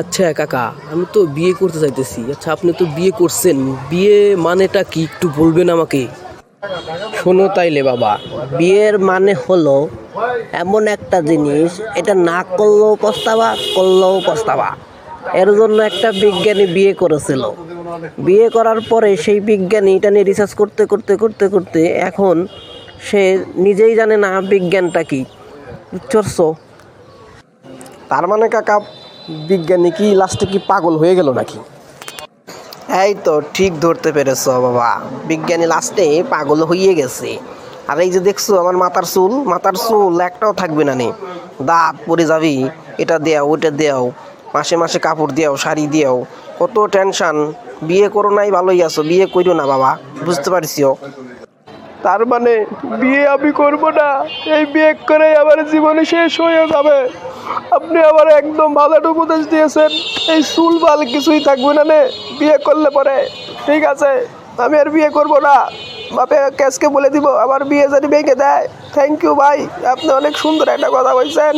আচ্ছা কাকা, আমি তো বিয়ে করতে চাইতেছি। আচ্ছা, আপনি তো বিয়ে করছেন, বিয়ে মানেটা কি একটু বলবেন আমাকে? শোনো তাইলে বাবা, বিয়ের মানে হলো এমন একটা জিনিস, এটা না করলেও পস্তাবা, করলেও পস্তাবা। এর জন্য একটা বিজ্ঞানী বিয়ে করেছিল। বিয়ে করার পরে সেই বিজ্ঞানী এটা নিয়ে রিসার্চ করতে করতে করতে করতে এখন সে নিজেই জানে না বিজ্ঞানটা কি। বুঝছো? তার মানে কাকা, বিজ্ঞানী কি লাস্টে কি পাগল হয়ে গেল নাকি? এই তো ঠিক ধরতে পেরেছ বাবা, বিজ্ঞানী লাস্টে পাগল হয়ে গেছে। আর এই যে দেখছো আমার মাথার চুল একটাও থাকবে না নে, দাঁত পড়ে যাবি, এটা দেও ওটা দেও, মাসে মাসে কাপড় দিও, শাড়ি দিও, কত টেনশন। বিয়ে করো নাই, ভালোই আছো, বিয়ে করিও না বাবা, বুঝতে পারছিও? তার মানে বিয়ে আমি করব না, এই বিয়ে করে আমার জীবন শেষ হয়ে যাবে। আপনি আবার একদম ভালো একটা উপদেশ দিয়েছেন, এই চুল বাল কিছুই থাকবে না নে বিয়ে করলে পরে। ঠিক আছে, আমি আর বিয়ে করব না। বাপে ক্যাশকে বলে দিব আমার বিয়ে যদি ভেঙে দেয়। থ্যাংক ইউ ভাই, আপনি অনেক সুন্দর একটা কথা বলছেন।